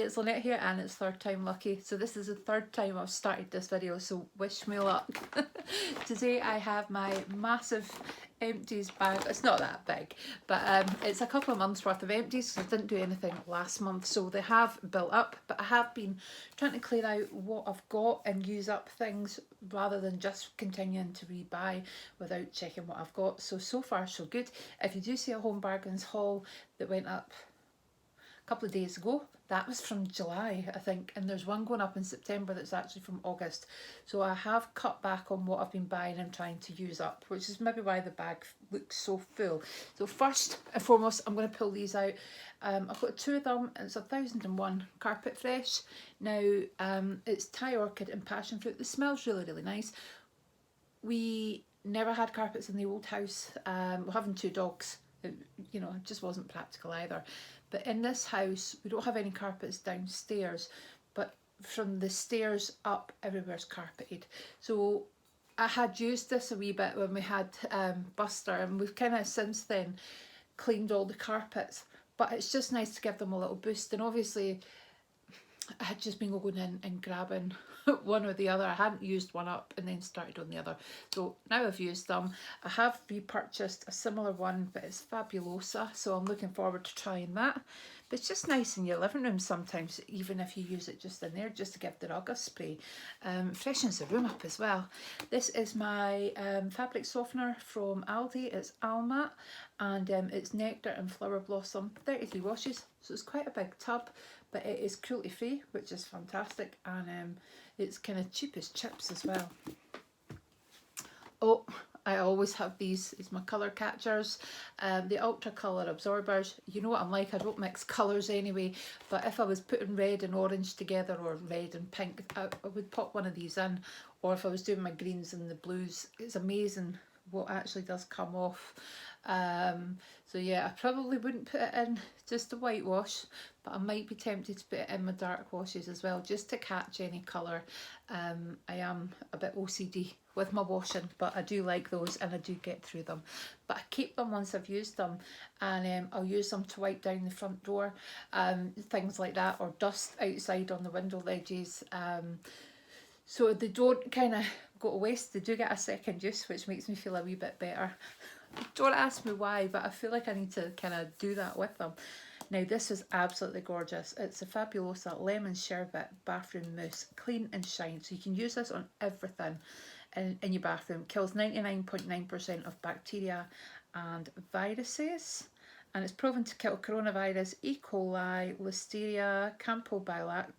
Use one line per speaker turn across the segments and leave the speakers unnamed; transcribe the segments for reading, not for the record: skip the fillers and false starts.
it's Lynette here and it's third time lucky. So this is the third time I've started this video, so wish me luck. Today I have my massive empties bag. It's not that big, but it's a couple of months worth of empties. I didn't do anything last month, so they have built up, but I have been trying to clear out what I've got and use up things rather than just continuing to rebuy without checking what I've got. So far so good. If you do see a Home Bargains haul that went up couple of days ago, that was from July I think, and there's one going up in September that's actually from August. So I have cut back on what I've been buying and trying to use up, which is maybe why the bag looks so full. So first and foremost, I'm going to pull these out. I've got two of them, and it's 1001 Carpet Fresh. Now it's Thai Orchid and Passion Fruit. The smells really nice. We never had carpets in the old house. We're having two dogs. It just wasn't practical either. But in this house, we don't have any carpets downstairs, but from the stairs up, everywhere's carpeted. So I had used this a wee bit when we had Buster, and we've kind of since then cleaned all the carpets. But it's just nice to give them a little boost. And obviously, I had just been going in and grabbing one or the other. I hadn't used one up and then started on the other. So now I've used them. I have repurchased a similar one, but it's Fabulosa, so I'm looking forward to trying that. But it's just nice in your living room sometimes, even if you use it just in there, just to give the rug a spray. Freshens the room up as well. This is my fabric softener from Aldi. It's Almat, and it's Nectar and Flower Blossom, 33 washes, so it's quite a big tub, but it is cruelty free, which is fantastic, and it's kind of cheap as chips as well. Oh, I always have these as my colour catchers, the ultra colour absorbers. You know what I'm like, I don't mix colours anyway, but if I was putting red and orange together, or red and pink, I would pop one of these in, or if I was doing my greens and the blues. It's amazing what actually does come off. So yeah, I probably wouldn't put it in just a whitewash, but I might be tempted to put it in my dark washes as well, just to catch any colour. I am a bit OCD with my washing, but I do like those and I do get through them. But I keep them once I've used them, and I'll use them to wipe down the front door, things like that, or dust outside on the window ledges. So they don't kind of go to waste. They do get a second use, which makes me feel a wee bit better. Don't ask me why, but I feel like I need to kind of do that with them. Now this is absolutely gorgeous. It's a Fabulosa Lemon Sherbet Bathroom Mousse, clean and shine. So you can use this on everything in your bathroom. Kills 99.9% of bacteria and viruses. And it's proven to kill coronavirus, E. coli, Listeria, Campylobacter,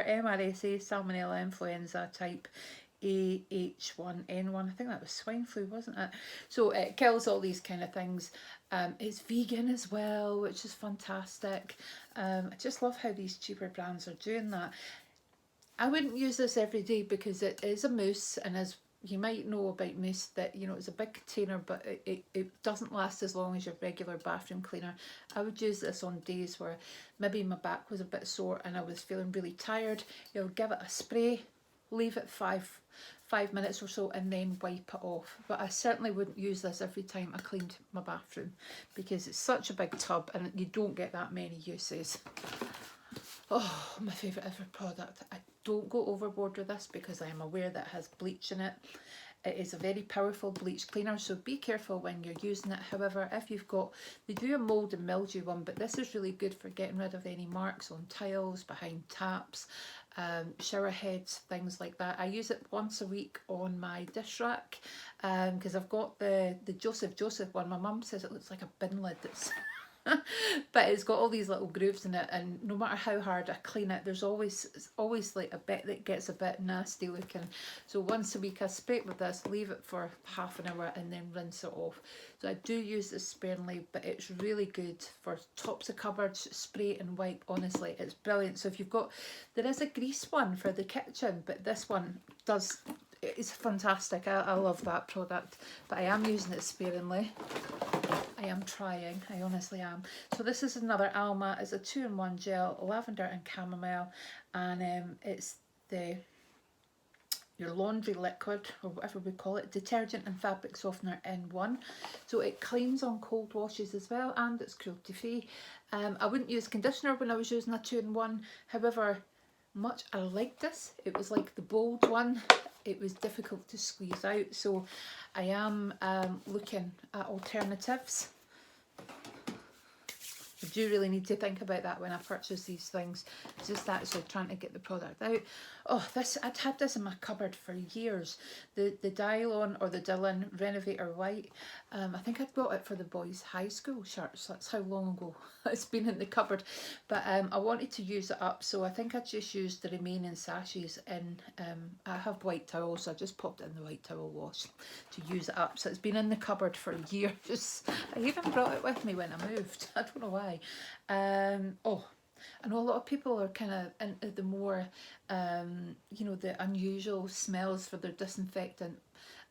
MRSA, Salmonella influenza type AH1N1. I think that was swine flu, wasn't it? So it kills all these kind of things. It's vegan as well, which is fantastic. I just love how these cheaper brands are doing that. I wouldn't use this every day because it is a mousse, and as you might know about mousse, that it's a big container, but it doesn't last as long as your regular bathroom cleaner. I would use this on days where maybe my back was a bit sore and I was feeling really tired. You'll give it a spray, leave it five minutes or so, and then wipe it off. But I certainly wouldn't use this every time I cleaned my bathroom because it's such a big tub and you don't get that many uses. Oh, my favourite ever product. I don't go overboard with this because I am aware that it has bleach in it. It is a very powerful bleach cleaner, so be careful when you're using it. However, if you've got, they do a mould and mildew one, but this is really good for getting rid of any marks on tiles, behind taps, shower heads, things like that. I use it once a week on my dish rack because I've got the Joseph one. My mum says it looks like a bin lid. But it's got all these little grooves in it, and no matter how hard I clean it, it's always like a bit that gets a bit nasty looking. So once a week I spray it with this, leave it for half an hour, and then rinse it off. So I do use this sparingly, but it's really good for tops of cupboards, spray and wipe. Honestly, it's brilliant. So if you've got, there is a grease one for the kitchen, but this one it's fantastic. I love that product, but I am using it sparingly. I am trying, I honestly am. So this is another Alma. It's a 2-in-1 gel, lavender and chamomile, and it's the your laundry liquid, or whatever we call it, detergent and fabric softener in one. So it cleans on cold washes as well, and it's cruelty free. I wouldn't use conditioner when I was using a 2-in-1. However, much I liked this. It was like the bold one. It was difficult to squeeze out, so I am looking at alternatives. I do really need to think about that when I purchase these things. Just actually trying to get the product out. Oh, this, I'd had this in my cupboard for years. The Dylon, or the Dylan Renovator White. I think I'd bought it for the boys' high school shirts. That's how long ago it's been in the cupboard. But I wanted to use it up, so I think I just used the remaining sachets in. I have white towels, so I just popped it in the white towel wash to use it up. So it's been in the cupboard for years. I even brought it with me when I moved. I don't know why. Oh, I know a lot of people are kind of into the more, you know, the unusual smells for their disinfectant.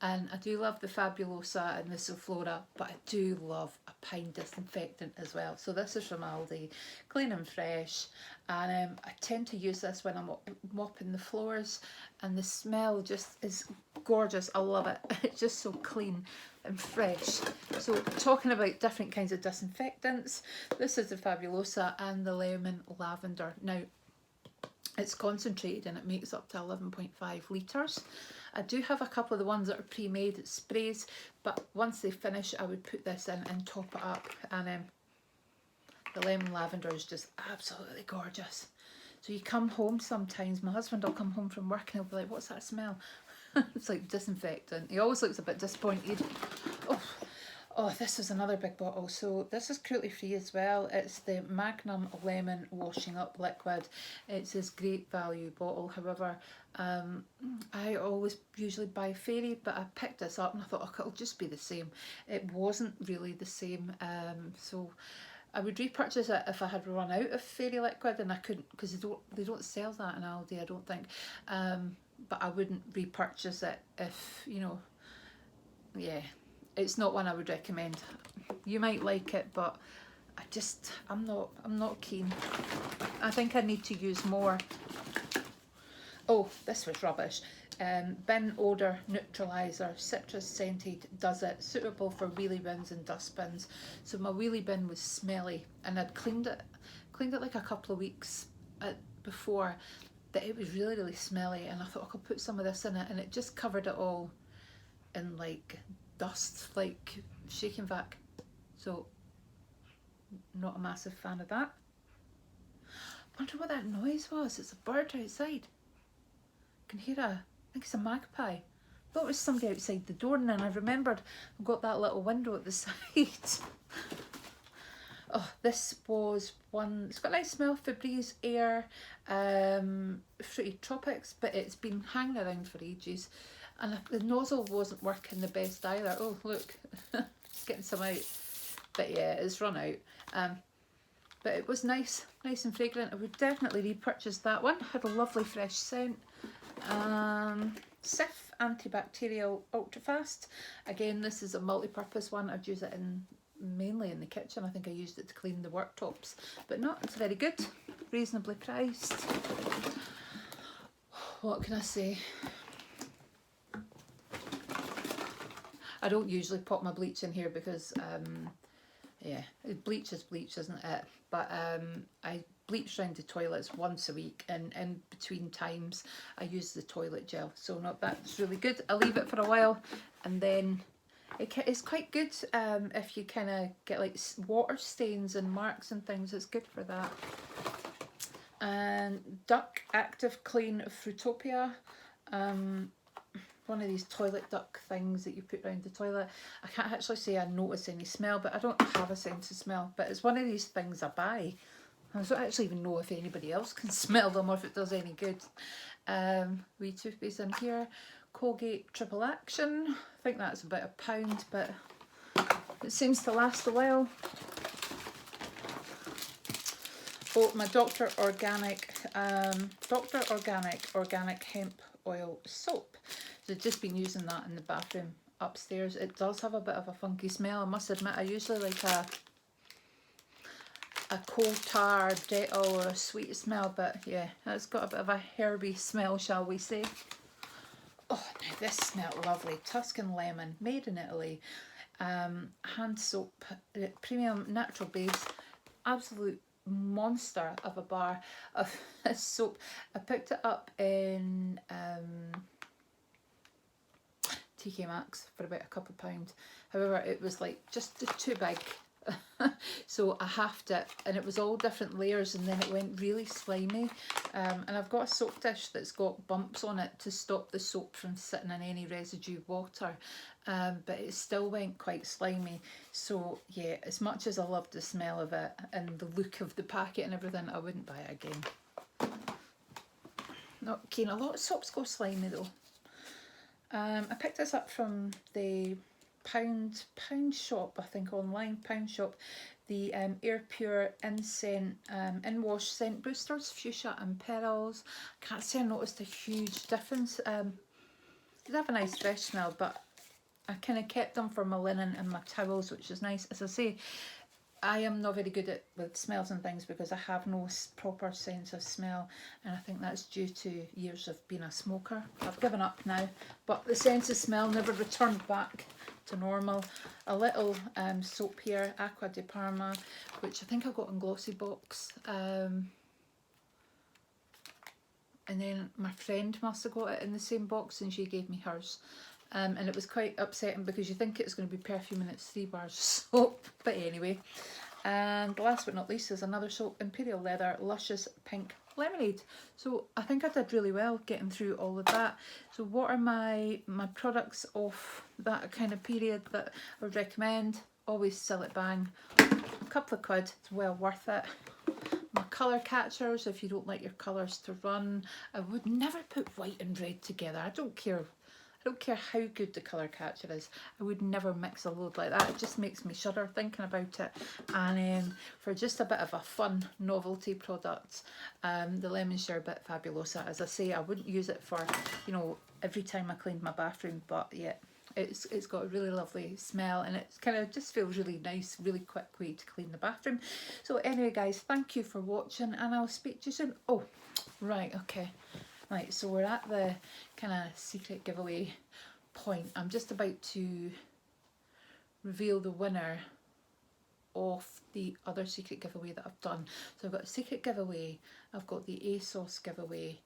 And I do love the Fabulosa and the Sulflora, but I do love a pine disinfectant as well. So this is from Aldi, clean and fresh. And I tend to use this when I'm mopping the floors, and the smell just is gorgeous. I love it. It's just so clean and fresh. So talking about different kinds of disinfectants, this is the Fabulosa and the Lemon Lavender. Now, it's concentrated and it makes up to 11.5 litres. I do have a couple of the ones that are pre-made sprays, but once they finish I would put this in and top it up. And the lemon lavender is just absolutely gorgeous. So you come home sometimes, my husband will come home from work and he'll be like, what's that smell? It's like disinfectant. He always looks a bit disappointed. Oh, this is another big bottle. So this is cruelty free as well. It's the Magnum Lemon Washing Up Liquid. It's this great value bottle. However, I always usually buy Fairy, but I picked this up and I thought, oh, it'll just be the same. It wasn't really the same. So I would repurchase it if I had run out of Fairy liquid, and I couldn't, because they don't sell that in Aldi, I don't think. But I wouldn't repurchase it if, you know, yeah. It's not one I would recommend. You might like it, but I'm not keen. I think I need to use more. Oh, this was rubbish. Bin odour neutraliser, citrus scented, does it, suitable for wheelie bins and dustbins. So my wheelie bin was smelly, and I'd cleaned it like a couple of weeks before, but it was really smelly, and I thought, I could put some of this in it, and it just covered it all in like dust, like shaking vac. So not a massive fan of that. I wonder what that noise was. It's a bird outside. I can hear I think it's a magpie. I thought it was somebody outside the door, and then I remembered I've got that little window at the side. Oh, this was one, it's got a nice smell, Febreze Air, Fruity Tropics, but it's been hanging around for ages. And the nozzle wasn't working the best either. Oh, look, it's getting some out. But yeah, it's run out. But it was nice and fragrant. I would definitely repurchase that one. Had a lovely fresh scent. Cif Antibacterial Ultra Fast. Again, this is a multi-purpose one. I'd use it mainly in the kitchen. I think I used it to clean the worktops. But no, it's very good. Reasonably priced. What can I say? I don't usually pop my bleach in here because, yeah, bleach is bleach, isn't it? But I bleach around the toilets once a week, and in between times I use the toilet gel. So that's really good. I leave it for a while, and then it's quite good if you kind of get like water stains and marks and things. It's good for that. And Duck Active Clean Fruitopia. One of these toilet duck things that you put around the toilet. I can't actually say I notice any smell, but I don't have a sense of smell. But it's one of these things I buy. I don't actually even know if anybody else can smell them or if it does any good. Wee toothpaste in here. Colgate Triple Action. I think that's about £1, but it seems to last a while. Oh, my Dr. Organic Organic Hemp Oil Soap. So I've just been using that in the bathroom upstairs. It does have a bit of a funky smell, I must admit. I usually like a coal tar, Dettol, or a sweet smell, but yeah, it's got a bit of a herby smell, shall we say. Oh, now this smelled lovely. Tuscan lemon, made in Italy. Hand soap, premium natural base, absolute monster of a bar of soap. I picked it up in TK Maxx for about £2. However, it was like just too big. So I halved it, and it was all different layers, and then it went really slimy. And I've got a soap dish that's got bumps on it to stop the soap from sitting in any residue water, but it still went quite slimy. So yeah, as much as I loved the smell of it and the look of the packet and everything, I wouldn't buy it again. Not keen. A lot of soaps go slimy though. I picked this up from the pound shop, I think, online pound shop. The Air Pure Inscent in-wash scent boosters, fuchsia and pearls. Can't say I noticed a huge difference. They have a nice fresh smell, but I kind of kept them for my linen and my towels, which is nice. As I say, I am not very good with smells and things because I have no proper sense of smell, and I think that's due to years of being a smoker. I've given up now, but the sense of smell never returned back to normal. A little soap here, Acqua di Parma, which I think I got in glossy box. And then my friend must have got it in the same box, and she gave me hers. And it was quite upsetting because you think it's going to be perfume and it's 3 bars of soap. But anyway, and last but not least is another soap, Imperial Leather Luscious Pink Lemonade. So I think I did really well getting through all of that. So what are my products of that kind of period that I would recommend? Always Sell It Bang. A couple of quid, it's well worth it. My colour catchers, if you don't like your colours to run. I would never put white and red together. I don't care how good the colour catcher is. I would never mix a load like that. It just makes me shudder thinking about it. And for just a bit of a fun novelty product, the Lemon Sherbet Fabulosa. As I say, I wouldn't use it for, you know, every time I cleaned my bathroom, but yeah, it's got a really lovely smell, and it kind of just feels really nice, really quick way to clean the bathroom. So anyway guys, thank you for watching, and I'll speak to you soon. Oh, right, okay. Right, so we're at the kind of secret giveaway point. I'm just about to reveal the winner of the other secret giveaway that I've done. So I've got a secret giveaway, I've got the ASOS giveaway,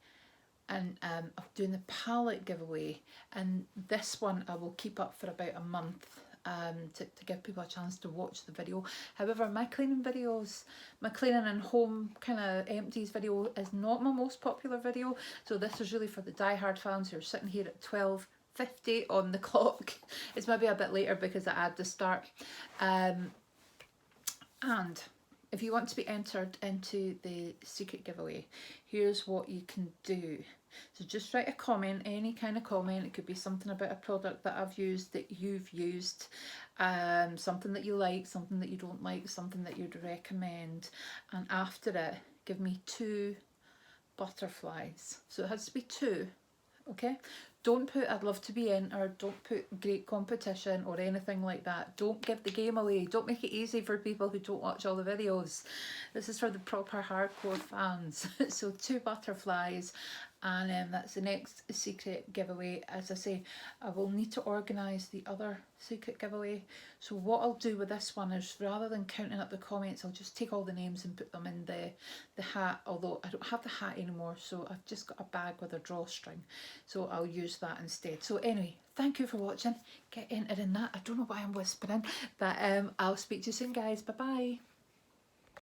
and I'm doing the palette giveaway, and this one I will keep up for about a month. To give people a chance to watch the video. However, my cleaning videos, my cleaning and home kind of empties video is not my most popular video, so this is really for the die-hard fans who are sitting here at 12:50 on the clock. It's maybe a bit later because I add the start. And if you want to be entered into the secret giveaway, here's what you can do. So just write a comment, any kind of comment. It could be something about a product that I've used, that you've used, something that you like, something that you don't like, something that you'd recommend. And after it, give me 2 butterflies. So it has to be 2, okay? Don't put I'd love to be entered, don't put great competition or anything like that. Don't give the game away. Don't make it easy for people who don't watch all the videos. This is for the proper hardcore fans. So 2 butterflies, and that's the next secret giveaway. As I say, I will need to organise the other secret giveaway. So what I'll do with this one is, rather than counting up the comments, I'll just take all the names and put them in the hat, although I don't have the hat anymore, so I've just got a bag with a drawstring, so I'll use that instead. So anyway, thank you for watching. Get entered in that. I don't know why I'm whispering, but I'll speak to you soon guys. Bye bye.